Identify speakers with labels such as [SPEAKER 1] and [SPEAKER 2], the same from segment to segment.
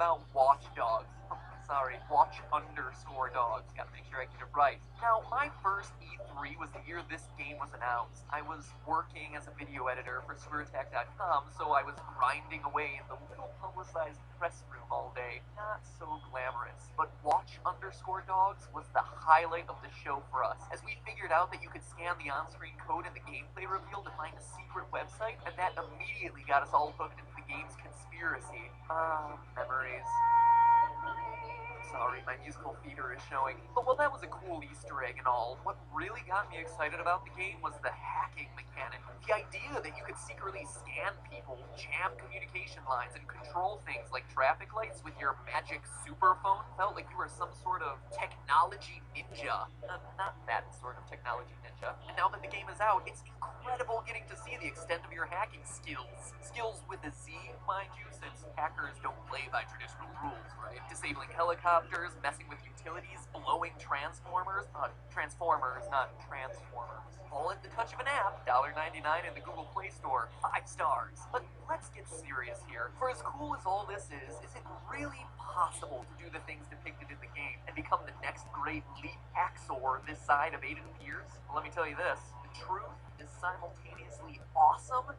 [SPEAKER 1] about watchdogs. Sorry, watch_dogs. Gotta make sure I get it right. Now, my first E3 was the year this game was announced. I was working as a video editor for SquareTech.com, so I was grinding away in the little publicized press room all day. Not so glamorous, but watch_dogs was the highlight of the show for us, as we figured out that you could scan the on-screen code in the gameplay reveal to find a secret website, and that immediately got us all hooked into the game's conspiracy. Memories. Sorry, my musical theater is showing. But while that was a cool Easter egg and all, what really got me excited about the game was the hacking mechanic. The idea that you could secretly scan people, jam communication lines, and control things like traffic lights with your magic super phone felt like you were some sort of technology ninja. Not that sort of technology ninja. And now that the game is out, it's incredible getting to see the extent of your hacking skills. Skills with a Z, mind you, since hackers don't play by traditional rules, right? Disabling helicopters, messing with utilities, blowing transformers. Transformers, not transformers. All at the touch of an app, $1.99 in the Google Play Store, 5 stars. But let's get serious here. For as cool as all this is it really possible to do the things depicted in the game and become the next great leap hacksaw this side of Aiden Pierce? Well, let me tell you this, the truth is simultaneously awesome and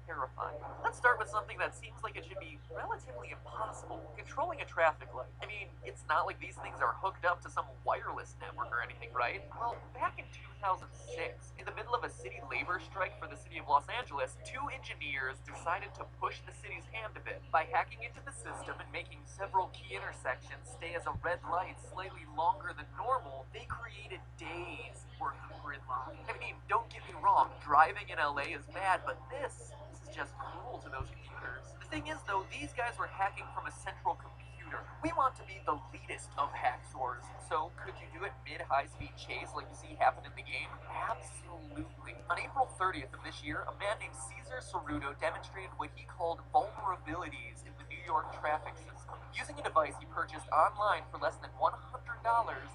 [SPEAKER 1] terrifying. Let's start with something that seems like it should be relatively impossible. Controlling a traffic light. I mean, it's not like these things are hooked up to some wireless network or anything, right? Well, back in 2006, in the middle of a city labor strike for the city of Los Angeles, 2 engineers decided to push the city's hand a bit. By hacking into the system and making several key intersections stay as a red light slightly longer than normal, they created days worth of grid line. I mean, don't get me wrong, driving in LA is bad, but this is just cruel to those computers. The thing is, though, these guys were hacking from a central computer. We want to be the leadest of hacksaws, so could you do it mid-high-speed chase like you see happen in the game? Absolutely. On April 30th of this year, a man named Cesar Ceruto demonstrated what he called vulnerabilities in the New York traffic system. Using a device he purchased online for less than $100,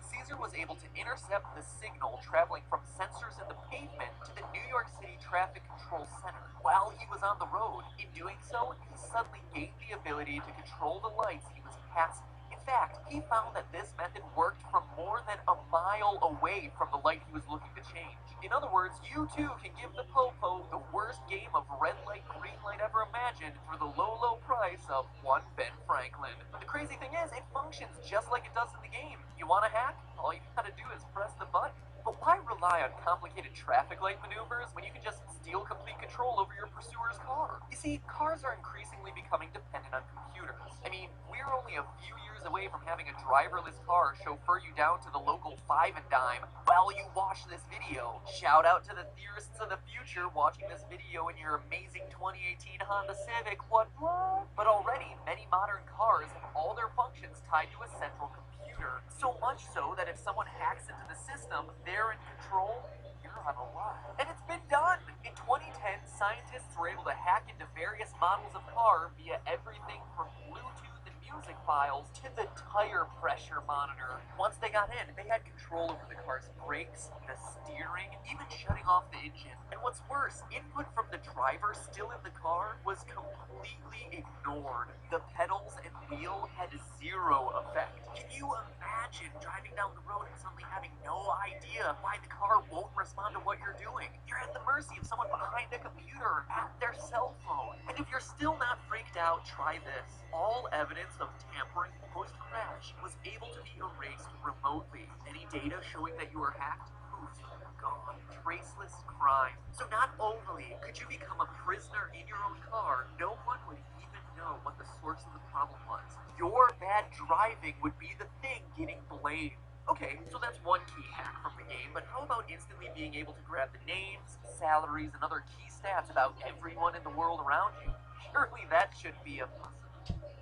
[SPEAKER 1] Cesar was able to intercept the signal traveling from sensors in the pavement to the New York City Traffic Control Center while he was on the road. In doing so, he suddenly gained the ability to control the lights he was passing. In fact, he found that this method worked from more than a mile away from the light he was looking to change. In other words, you too can give the popo the worst game of red light, green light ever imagined for the low, low price of one Ben Franklin. But the crazy thing is, it functions just like it does in the game. You want to hack? All you gotta do is press the button. But why rely on complicated traffic light maneuvers when you can just steal complete control over your pursuer's car? You see, cars are increasingly becoming dependent on computers. I mean, we're only a few years away from having a driverless car chauffeur you down to the local 5 and dime while you watch this video. Shout out to the theorists of the future watching this video in your amazing 2018 Honda Civic. What? But already, many modern cars have all their functions tied to a central computer. So much so that if someone hacks into the system, they're in control. You're on a line. And it's been done! In 2010, scientists were able to hack into various models of car via everything from Bluetooth and music files to the tire pressure monitor. Once they got in, they had control over the car's brakes, the steering, even shutting off the engine. And what's worse, input from the driver still in the car was completely ignored. The pedals and wheel had zero effect. Can you imagine driving down the road and suddenly having no idea why the car won't respond to what you're doing? You're at the mercy of someone behind a computer at their cell phone. And if you're still not freaked out, try this. All evidence of tampering post-crash was able to be erased remotely. Any data showing that you were hacked? Poof, gone. Traceless crime. So not only could you become a prisoner in your own car, no one would even know what the source of the problem was. Your bad driving would be the thing getting blamed. Okay, so that's one key hack from the game, but how about instantly being able to grab the names, salaries, and other key stats about everyone in the world around you? Surely that should be a possibility.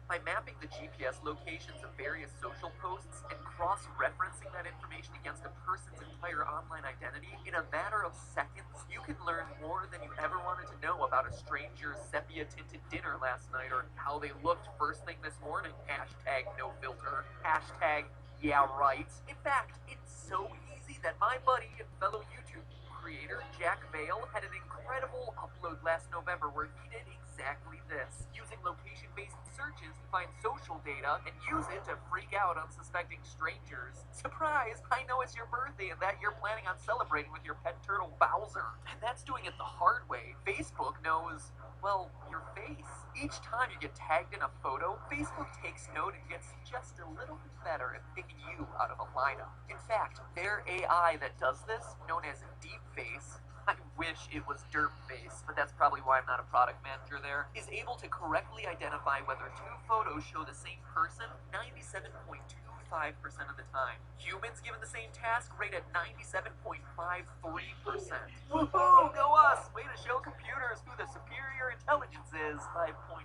[SPEAKER 1] By mapping the GPS locations of various social posts and cross-referencing that information against a person's entire online identity, in a matter of seconds, you can learn more than you ever wanted to know about a stranger's sepia-tinted dinner last night or how they looked first thing this morning. Hashtag no filter. Hashtag yeah right. In fact, it's so easy that my buddy and fellow YouTube creator Jack Vale had an incredible upload last November where he did exactly this, using location-based searches to find social data and use it to freak out unsuspecting strangers. Surprise! I know it's your birthday and that you're planning on celebrating with your pet turtle Bowser. And that's doing it the hard way. Facebook knows, well, your face. Each time you get tagged in a photo, Facebook takes note and gets just a little bit better at picking you out of a lineup. In fact, their AI that does this, known as Deepface, I wish it was Derpface, but that's probably why I'm not a product manager there, is able to correctly identify whether two photos show the same person 97.25% of the time. Humans given the same task rate at 97.53%. Woohoo! Go us! Way to show computers who the superior intelligence is 5.3%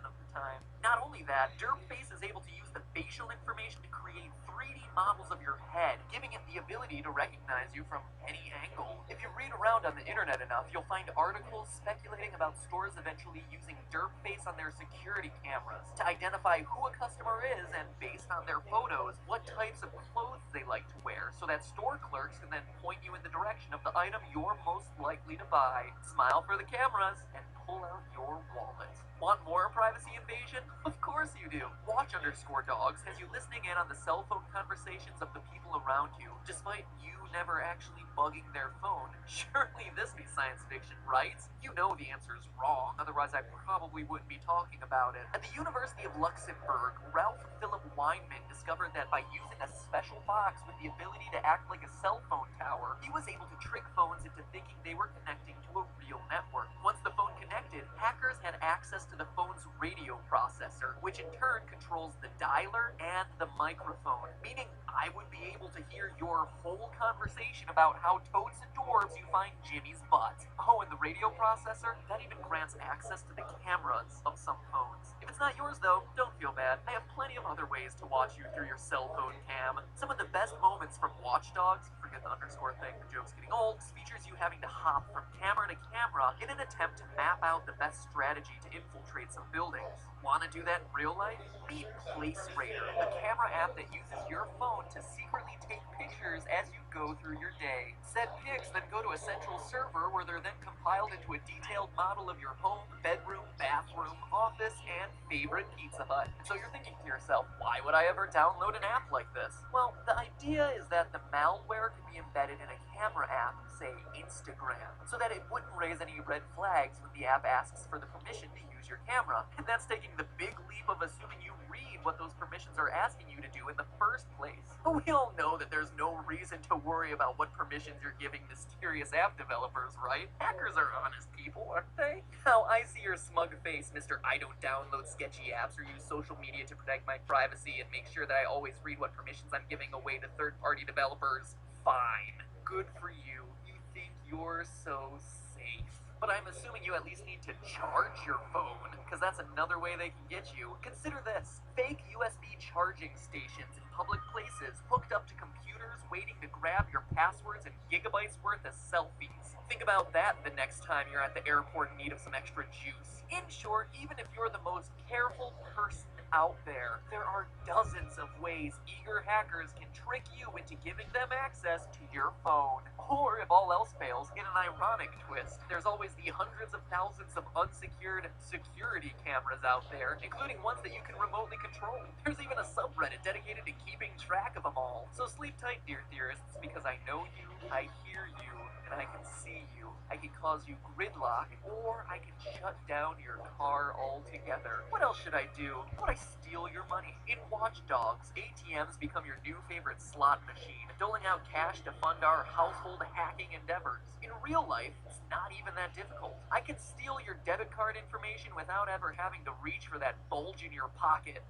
[SPEAKER 1] of the time. Not only that, Derpface is able to use the facial information to create 3D models of your head, giving it the ability to recognize you from any angle. If you read around on the internet enough, you'll find articles speculating about stores eventually using Derpface on their security cameras to identify who a customer is and, based on their photos, what types of clothes they like to wear, so that store clerks can then point you in the direction of the item you're most likely to buy. Smile for the cameras and pull out your wallet. Want more privacy invasion? Of course you do. Watch_dogs has you listening in on the cell phone conversations of the people around you, despite you never actually bugging their phone. Surely this be science fiction, right? You know the answer's wrong, otherwise I probably wouldn't be talking about it. At the University of Luxembourg, Ralph Philip Weinman discovered that by using a special box with the ability to act like a cell phone tower, he was able to trick phones into thinking they were connecting to a real network. Once the phone connected, hackers had access to the phone's radio processor, which in turn controls the dialer and the microphone, meaning I would be able to hear your whole conversation about how toads and dwarves you find Jimmy's butt. Oh, and the radio processor, that even grants access to the cameras of some phones. If it's not yours though, don't feel bad. I have plenty of other ways to watch you through your cell phone cam. Some of the best moments from Watchdogs, forget the underscore thing, the joke's getting old, features you having to hop from camera to camera in an attempt to map out the best strategy to infiltrate some buildings. Wanna do that in real life? Meet PlaceRater, the camera app that uses your phone to secretly take pictures as you go through your day. Said pics then go to a central server where they're then compiled into a detailed model of your home, bedroom, bathroom, office, and favorite Pizza Hut. So you're thinking to yourself, why would I ever download an app like this? Well, the idea is that the malware can be embedded in a camera app, say Instagram, so that it wouldn't raise any red flags when the app asks for the permission to use your camera. And that's taking the big leap of assuming you read what those permissions are asking you to do in the first place. But we all know that there's no reason to worry about what permissions you're giving mysterious app developers, right? Hackers are honest people, aren't they? Now, I see your smug face, Mr. I don't download sketchy apps or use social media to protect my privacy and make sure that I always read what permissions I'm giving away to third-party developers. Fine. Good for you. You think you're so safe. But I'm assuming you at least need to charge your phone, because that's another way they can get you. Consider this. Fake USB charging stations in public places hooked up to computers waiting to grab your passwords and gigabytes worth of selfies. Think about that the next time you're at the airport in need of some extra juice. In short, even if you're the most careful person out there are dozens of ways eager hackers can trick you into giving them access to your phone. Or, if all else fails, in an ironic twist, there's always the hundreds of thousands of unsecured security cameras out there, including ones that you can remotely control. There's even a subreddit dedicated to keeping track of them all. So sleep tight, dear theorists, because I know you, I hear you, and I can see you. I can cause you gridlock, or I can shut down your car altogether. What else should I do? Would I steal your money? In Watchdogs, ATMs become your new favorite slot machine, doling out cash to fund our household hacking endeavors. In real life, it's not even that difficult. I can steal your debit card information without ever having to reach for that bulge in your pocket.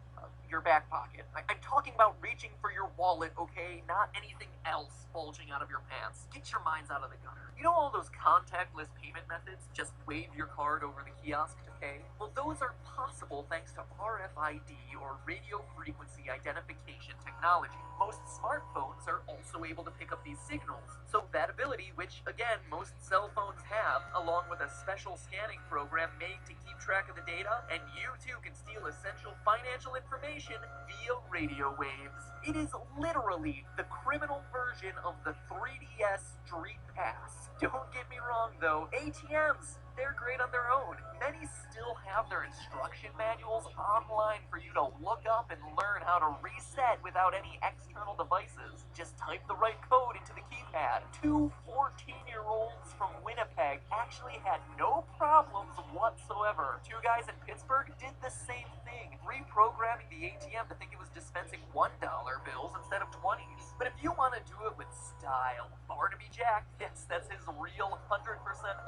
[SPEAKER 1] Your back pocket. I'm talking about reaching for your wallet, okay? Not anything else bulging out of your pants. Get your minds out of the gutter. You know all those contactless payment methods? Just wave your card over the kiosk to pay? Well, those are possible thanks to RFID, or radio frequency identification technology. Most smartphones are also able to pick up these signals. So that ability, which again most cell phones have, along with a special scanning program made to keep track of the data, and you too can steal essential financial information via radio waves. It is literally the criminal version of the 3DS Street Pass. Don't get me wrong though, ATMs, they're great on their own. Many still have their instruction manuals online for you to look up and learn how to reset without any external devices. Just type the right code into the keypad. Two 14-year-olds from Winnipeg actually had no problems whatsoever. Two guys in Pittsburgh did the same thing, reprogramming the ATM to think it was dispensing $1 bills instead of 20s. But if you want to do it with style, Barnaby Jack, yes, that's his real 100%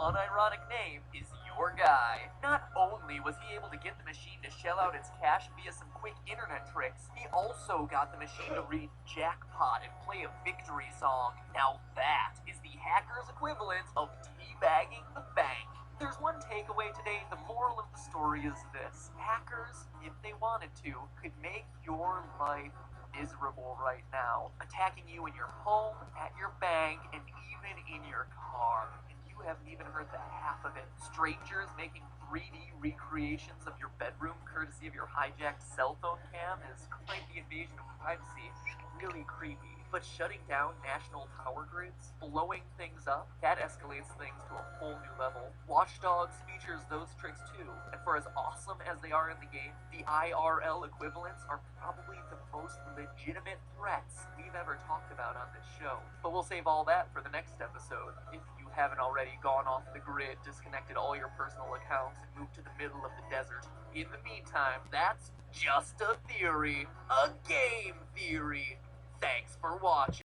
[SPEAKER 1] unironic name, is your guy. Not only was he able to get the machine to shell out its cash via some quick internet tricks, he also got the machine to read jackpot and play a victory song. Now that is the hacker's equivalent of teabagging the bank. There's one takeaway today. The moral of the story is this: hackers, if they wanted to, could make your life miserable right now, attacking you in your home, at your bank, and even in your car. And you haven't even heard the half of it. Strangers making 3D recreations of your bedroom courtesy of your hijacked cell phone cam is quite the invasion of privacy. Really creepy. But shutting down national power grids, blowing things up, that escalates things to a whole new level. Watch Dogs features those tricks too, and for as awesome as they are in the game, the IRL equivalents are probably the most legitimate threats we've ever talked about on this show. But we'll save all that for the next episode. If you haven't already gone off the grid, disconnected all your personal accounts, and moved to the middle of the desert. In the meantime, that's just a theory. A game theory. Thanks for watching.